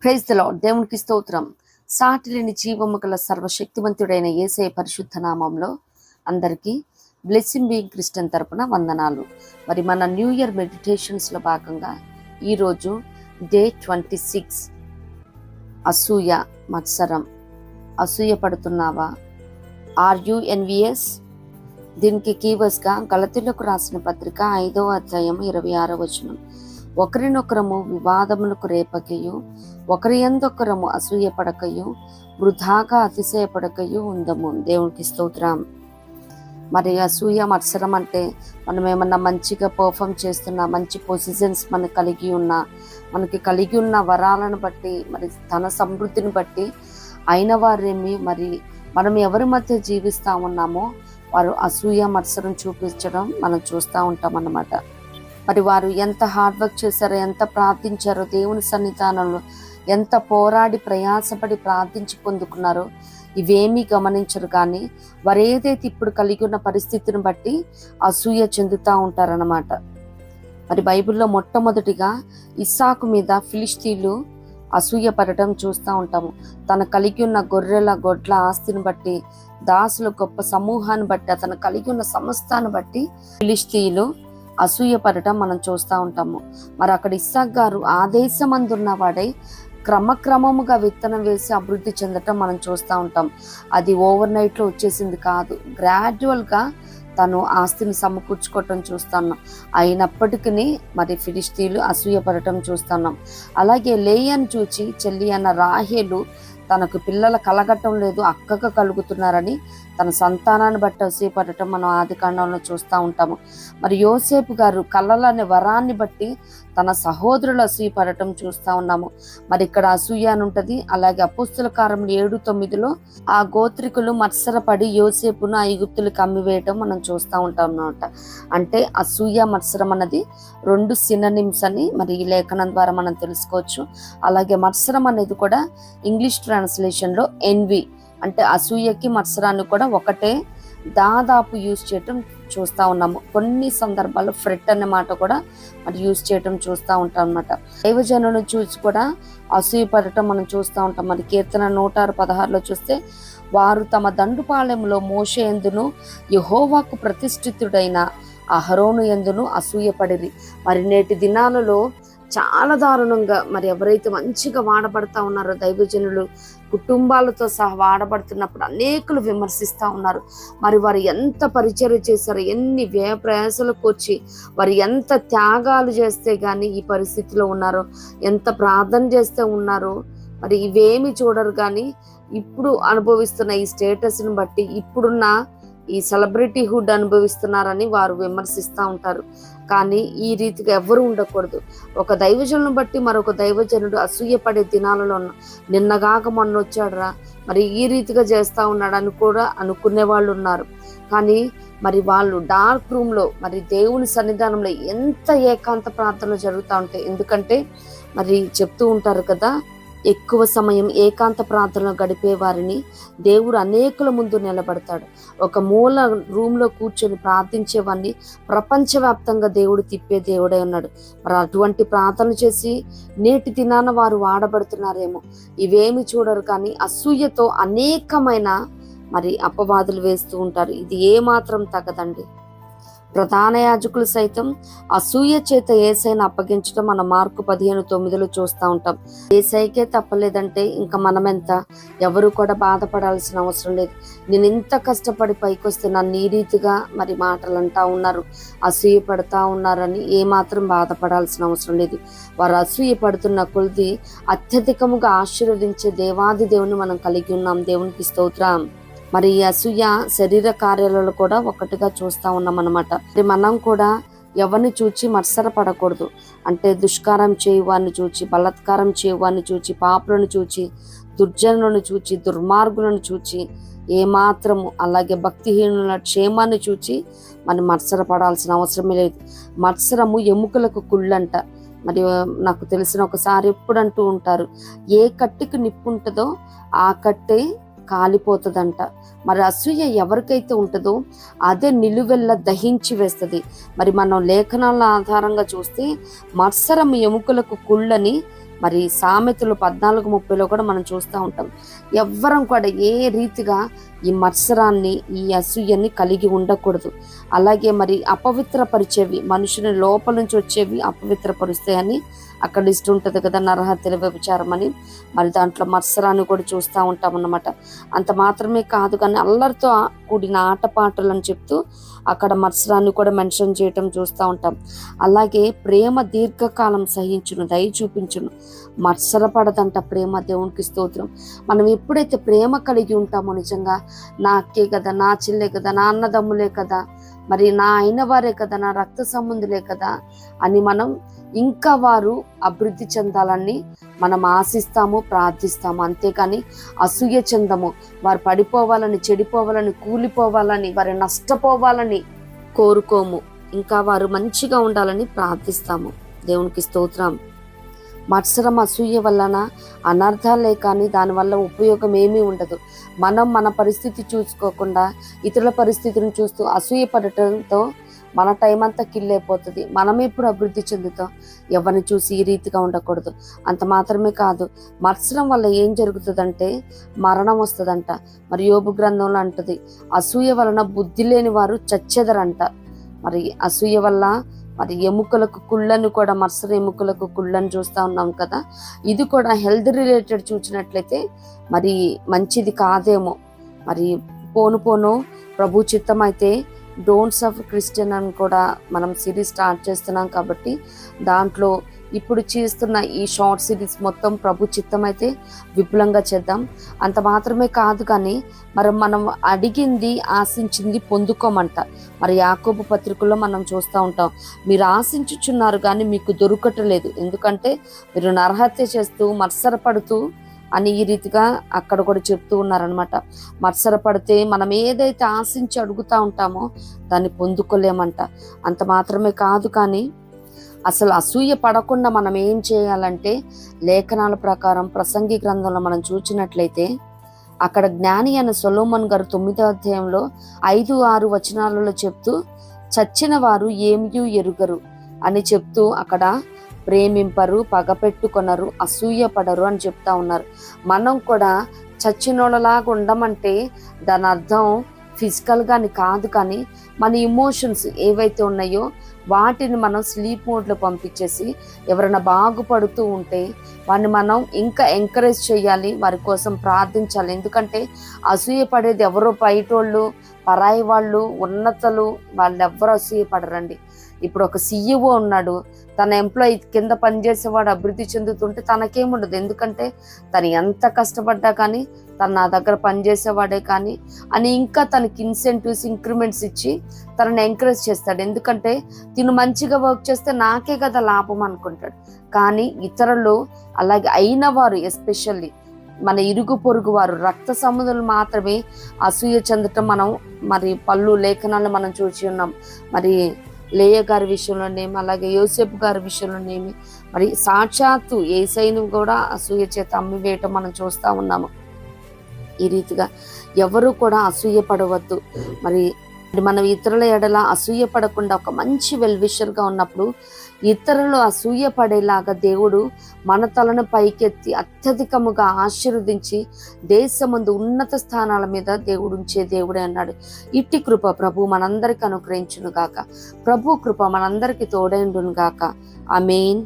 Praise the lord. దేవునికి స్తోత్రం. సాటిలేని జీవము గల సర్వశక్తివంతుడైన యేసయ్య పరిశుద్ధ నామంలో అందరికీ బ్లెస్సింగ్ బీయింగ్ క్రిస్టియన్ తరపున వందనాలు. మరి మన న్యూ ఇయర్ మెడిటేషన్స్లో భాగంగా ఈరోజు డే 26 అసూయ మత్సరం. అసూయ పడుతున్నావా? Are you envious? దీనికి కీవర్డ్స్గా గలతీయులకు రాసిన పత్రిక 5వ అధ్యాయం 26వ వచనం. ఒకరినొకరము వివాదములకు రేపకయు ఒకరి యందొకరము అసూయపడకయు వృధాగా అతిశయపడకయు ఉందము. దేవునికి స్తోత్రం. మరి అసూయ మత్సరం అంటే మనం ఏమన్నా మంచిగా పర్ఫామ్ చేస్తున్నా, మంచి పొజిషన్స్ మనకి కలిగి ఉన్న వరాలను బట్టి, మరి తన సమృద్ధిని బట్టి అయిన వారేమి మరి మనం ఎవరి మధ్య జీవిస్తూ ఉన్నామో వారు అసూయ మత్సరం చూపించడం మనం చూస్తూ ఉంటాం అన్నమాట. మరి వారు ఎంత హార్డ్ వర్క్ చేశారో, ఎంత ప్రార్థించారో, దేవుని సన్నిధానంలో ఎంత పోరాడి ప్రయాసపడి ప్రార్థించి పొందుకున్నారో ఇవేమీ గమనించరు. కానీ వారు ఏదైతే ఇప్పుడు కలిగి ఉన్న పరిస్థితిని బట్టి అసూయ చెందుతూ ఉంటారన్నమాట. మరి బైబిల్లో మొట్టమొదటిగా ఇస్సాకు మీద ఫిలిష్తీయులు అసూయ పడటం చూస్తూ ఉంటాము. తను కలిగి ఉన్న గొర్రెల గొడ్ల ఆస్తిని బట్టి, దాసుల గొప్ప సమూహాన్ని బట్టి, అతను కలిగి ఉన్న సమస్తాన్ని బట్టి ఫిలిష్తీయులు అసూయ పడటం మనం చూస్తూ ఉంటాము. మరి అక్కడ ఇస్సాకు గారు ఆదేశమందున్న వాడై క్రమక్రమముగా విత్తనం వేసి అభివృద్ధి చెందటం మనం చూస్తూ ఉంటాం. అది ఓవర్ నైట్లో వచ్చేసింది కాదు, గ్రాడ్యువల్గా తను ఆస్తిని సమకూర్చుకోవటం చూస్తున్నాం. అయినప్పటికీ మరి ఫిలిష్తీయులు అసూయ పడటం చూస్తున్నాం. అలాగే లేయాను చూచి చెల్లి అన్న రాహేలు తనకు పిల్లల కలగటం లేదు, అక్కగా కలుగుతున్నారని తన సంతానాన్ని బట్టి అసూయపడటం మనం ఆది కాండంలో చూస్తూ ఉంటాము. మరి యోసేపు గారు కళ్ళలనే వరాన్ని బట్టి తన సహోదరులు అసూయపడటం చూస్తూ ఉన్నాము. మరి ఇక్కడ అసూయ అని ఉంటుంది. అలాగే అపోస్తుల కార్యములు 7:9 ఆ గోత్రికులు మత్సరపడి యోసేపును ఐగుప్తులకు అమ్మివేయటం మనం చూస్తూ ఉంటాం అన్నమాట. అంటే అసూయ మత్సరం అన్నది 2 సినోనిమ్స్ అని మరి ఈ లేఖనం ద్వారా మనం తెలుసుకోవచ్చు. అలాగే మత్సరం అనేది కూడా ఇంగ్లీష్ ట్రాన్స్లేషన్లో ఎన్వి అంటే అసూయకి మత్సరాన్ని కూడా ఒకటే దాదాపు యూజ్ చేయటం చూస్తూ ఉన్నాము. కొన్ని సందర్భాల్లో ఫ్రెట్ అనే మాట కూడా మరి యూజ్ చేయటం చూస్తూ ఉంటాం అన్నమాట. దైవజనులను చూసి కూడా అసూయపడటం మనం చూస్తూ ఉంటాం. మరి కీర్తన 116లో చూస్తే వారు తమ దండుపాలెంలో మోషే యందును యెహోవాకు ప్రతిష్ఠితుడైన అహరోను యందును అసూయపడిరి. మరి నేటి దినాలలో చాలా దారుణంగా మరి ఎవరైతే మంచిగా వాడబడతా ఉన్నారో దైవజనులు కుటుంబాలతో సహా వాడబడుతున్నప్పుడు అనేకులు విమర్శిస్తూ ఉన్నారు. మరి వారు ఎంత పరిచర్య చేశారో, ఎన్ని వ్యయ ప్రయాసలకు వచ్చి వారు ఎంత త్యాగాలు చేస్తే కానీ ఈ పరిస్థితిలో ఉన్నారో, ఎంత ప్రార్థన చేస్తే ఉన్నారో మరి ఇవేమి చూడరు. కానీ ఇప్పుడు అనుభవిస్తున్న ఈ స్టేటస్ని బట్టి, ఇప్పుడున్న ఈ సెలబ్రిటీహుడ్ అనుభవిస్తున్నారని వారు విమర్శిస్తూ ఉంటారు. కానీ ఈ రీతిగా ఎవ్వరూ ఉండకూడదు. ఒక దైవజనులను బట్టి మరొక దైవజనుడు అసూయపడే దినాలలో నిన్నగాక మొన్న వచ్చాడురా, మరి ఈ రీతిగా చేస్తూ ఉన్నాడని కూడా అనుకునే వాళ్ళు ఉన్నారు. కానీ మరి వాళ్ళు డార్క్ రూమ్లో మరి దేవుని సన్నిధానంలో ఎంత ఏకాంత ప్రార్థనలు జరుగుతూ ఉంటాయి. ఎందుకంటే మరి చెప్తూ ఉంటారు కదా, ఎక్కువ సమయం ఏకాంత ప్రార్థనలో గడిపే వారిని దేవుడు అనేకుల ముందు నిలబడతాడు. ఒక మూల రూమ్లో కూర్చొని ప్రార్థించేవాడిని ప్రపంచవ్యాప్తంగా దేవుడు తిప్పే దేవుడే ఉన్నాడు. మరి అటువంటి ప్రార్థన చేసి నేటి దినాన వారు వాడబడుతున్నారేమో ఇవేమి చూడరు. కానీ అసూయతో అనేకమైన మరి అపవాదులు వేస్తూ ఉంటారు. ఇది ఏమాత్రం తగదండి. ప్రధాన యాజకులు సైతం అసూయ చేత యేసయ్యను అప్పగించడం మనం మార్కు 15:9 చూస్తూ ఉంటాం. యేసయ్యకే తప్పలేదంటే ఇంకా మనమెంత? ఎవరు కూడా బాధపడాల్సిన అవసరం లేదు. నేను ఇంత కష్టపడి పైకొస్తే నన్ను ఈ రీతిగా మరి మాటలు అంటా ఉన్నారు, అసూయ పడుతూ ఉన్నారని ఏమాత్రం బాధపడాల్సిన అవసరం లేదు. వారు అసూయ పడుతున్న కొలది అత్యధికముగా ఆశీర్వదించే దేవాది దేవుని మనం కలిగి ఉన్నాం. దేవునికి స్తోత్రం. మరి ఈ అసూయ శరీర కార్యాలలో కూడా ఒకటిగా చూస్తూ ఉన్నాం అన్నమాట. మరి మనం కూడా ఎవరిని చూచి మత్సరపడకూడదు. అంటే దుష్కారం చేయువాన్ని చూచి, బలాత్కారం చేయువాన్ని చూచి, పాపులను చూచి, దుర్జనులను చూచి, దుర్మార్గులను చూచి ఏమాత్రము, అలాగే భక్తిహీనుల క్షేమాన్ని చూచి మనం మత్సరపడాల్సిన అవసరమే లేదు. మత్సరము ఎముకలకు కుళ్ళంట. మరి నాకు తెలిసిన ఒకసారి ఎప్పుడు అంటూ ఉంటారు, ఏ కట్టెకు నిప్పు ఉంటుందో ఆ కట్టే కాలిపోతుందంట. మరి అసూయ ఎవరికైతే ఉంటుందో అదే నిలువెల్ల దహించి వేస్తుంది. మరి మనం లేఖనాల ఆధారంగా చూస్తే మత్సరం ఎముకలకు కుళ్ళని మరి సామెతలు 14:30లో కూడా మనం చూస్తూ ఉంటాం. ఎవ్వరం కూడా ఏ రీతిగా ఈ మత్సరాన్ని, ఈ అసూయని కలిగి ఉండకూడదు. అలాగే మరి అపవిత్రపరిచేవి, మనుషుని లోపల నుంచి వచ్చేవి అపవిత్రపరుస్తాయని అక్కడ లిస్ట్ ఉంటుంది కదా, నరహత్యల వ్యభిచారం అని. మరి దాంట్లో మత్సరాన్ని కూడా చూస్తూ ఉంటాం అన్నమాట. అంత మాత్రమే కాదు కానీ అల్లరితో కూడిన ఆటపాటలు అని చెప్తూ అక్కడ మత్సరాన్ని కూడా మెన్షన్ చేయటం చూస్తూ ఉంటాం. అలాగే ప్రేమ దీర్ఘకాలం సహించును, దయ చూపించును, మత్సరపడదంట ప్రేమ. దేవునికి స్తోత్రం. మనం ఎప్పుడైతే ప్రేమ కలిగి ఉంటామో, నిజంగా నా అక్కే కదా, నా చెల్లె కదా, నా అన్నదమ్ములే కదా, మరి నా అయిన వారే కదా, నా రక్త సంబంధులే కదా అని మనం ఇంకా వారు అభివృద్ధి చెందాలని మనం ఆశిస్తాము, ప్రార్థిస్తాము. అంతేకాని అసూయ చెందము. వారు పడిపోవాలని, చెడిపోవాలని, కూలిపోవాలని, వారు నష్టపోవాలని కోరుకోము. ఇంకా వారు మంచిగా ఉండాలని ప్రార్థిస్తాము. దేవునికి స్తోత్రం. మత్సరం, అసూయ వలన అనర్థాలే కానీ దానివల్ల ఉపయోగం ఏమీ ఉండదు. మనం మన పరిస్థితి చూసుకోకుండా ఇతరుల పరిస్థితిని చూస్తూ అసూయ పడటంతో మన టైం అంతా కిల్ అయిపోతుంది. మనం ఎప్పుడు అభివృద్ధి చెందుతాం? ఎవరిని చూసి ఈ రీతిగా ఉండకూడదు. అంత మాత్రమే కాదు, మత్సరం వల్ల ఏం జరుగుతుందంటే మరణం వస్తుందంట. మరి యోబు గ్రంథంలో అంటది, అసూయ వలన బుద్ధి లేని వారు చచ్చెదరంట. మరి అసూయ వల్ల మరి ఎముకలకు కుళ్ళను కూడా, మత్సర ఎముకలకు కుళ్ళని చూస్తూ ఉన్నాం కదా. ఇది కూడా హెల్త్ రిలేటెడ్ చూసినట్లయితే మరి మంచిది కాదేమో. మరి పోను పోను ప్రభు చిత్తం అయితే డోంట్స్ ఆఫ్ క్రిస్టియన్ అని కూడా మనం సిరీస్ స్టార్ట్ చేస్తున్నాం కాబట్టి దాంట్లో ఇప్పుడు చేస్తున్న ఈ షార్ట్ సిరీస్ మొత్తం ప్రభు చిత్తం అయితే విపులంగా చేద్దాం. అంత మాత్రమే కాదు కానీ మరి మనం అడిగింది, ఆశించింది పొందుకోమంట. మరి యాకోబు పత్రికలో మనం చూస్తూ ఉంటాం, మీరు ఆశించుచున్నారు కానీ మీకు దొరకటలేదు, ఎందుకంటే మీరు నరహత్య చేస్తూ మత్సరపడుతూ అని ఈ రీతిగా అక్కడ కూడా చెప్తూ ఉన్నారనమాట. మత్సరపడితే మనం ఏదైతే ఆశించి అడుగుతూ ఉంటామో దాన్ని పొందుకోలేమంట. అంత మాత్రమే కాదు కానీ అసలు అసూయ పడకుండా మనం ఏం చేయాలంటే, లేఖనాల ప్రకారం ప్రసంగి గ్రంథంలో మనం చూసినట్లయితే అక్కడ జ్ఞాని అయిన సొలొమోన్ గారు 9వ అధ్యాయంలో 5-6 వచనాలలో చెప్తూ, చచ్చిన వారు ఏమియూ ఎరుగరు అని చెప్తూ అక్కడ ప్రేమింపరు, పగపెట్టుకొనరు, అసూయ పడరు అని చెప్తా ఉన్నారు. మనం కూడా చచ్చినోళ్ళలాగా ఉండమంటే దాని అర్థం ఫిజికల్గా అని కాదు, కానీ మన ఇమోషన్స్ ఏవైతే ఉన్నాయో వాటిని మనం స్లీప్ మోడ్లో పంపించేసి ఎవరైనా బాగుపడుతూ ఉంటే వాడిని మనం ఇంకా ఎంకరేజ్ చేయాలి, వారి కోసం ప్రార్థించాలి. ఎందుకంటే అసూయ పడేది ఎవరో బయటోళ్ళు, పరాయి వాళ్ళు, ఉన్నతలు, వాళ్ళు ఎవ్వరు అసూయ పడరండి. ఇప్పుడు ఒక CEO ఉన్నాడు, తన ఎంప్లాయీ కింద పనిచేసేవాడు అభివృద్ధి చెందుతుంటే తనకేముండదు. ఎందుకంటే తను ఎంత కష్టపడ్డా కానీ తను నా దగ్గర పనిచేసేవాడే కానీ అని ఇంకా తనకి ఇన్సెంటివ్స్, ఇంక్రిమెంట్స్ ఇచ్చి తనని ఎంకరేజ్ చేస్తాడు. ఎందుకంటే తిను మంచిగా వర్క్ చేస్తే నాకే కదా లాభం అనుకుంటాడు. కానీ ఇతరులు అలాగే అయిన వారు, ఎస్పెషల్లీ మన ఇరుగు పొరుగు వారు, రక్త సంబంధులు మాత్రమే అసూయ చెందటం మనం మరి పళ్ళు లేఖనాలు మనం చూసి ఉన్నాం. మరి లేయ గారి విషయంలోనేమి, అలాగే యోసేపు గారి విషయంలోనేమి, మరి సాక్షాత్తు యేసయ్యను కూడా అసూయ చేత అమ్మివేయటం మనం చూస్తూ ఉన్నాము. ఈ రీతిగా ఎవరు కూడా అసూయ పడవద్దు. మరి మనం ఇతరుల ఎడల అసూయ పడకుండా ఒక మంచి వెల్విషర్గా ఉన్నప్పుడు ఇతరులు అసూయ పడేలాగా దేవుడు మన తలను పైకెత్తి అత్యధికముగా ఆశీర్వదించి దేశమందు ఉన్నత స్థానాల మీద దేవుడు ఉంచే దేవుడే అన్నాడు. ఇట్టి కృప ప్రభు మనందరికి అనుగ్రహించును గాక. ప్రభు కృప మనందరికి తోడైండును గాక. ఆమేన్.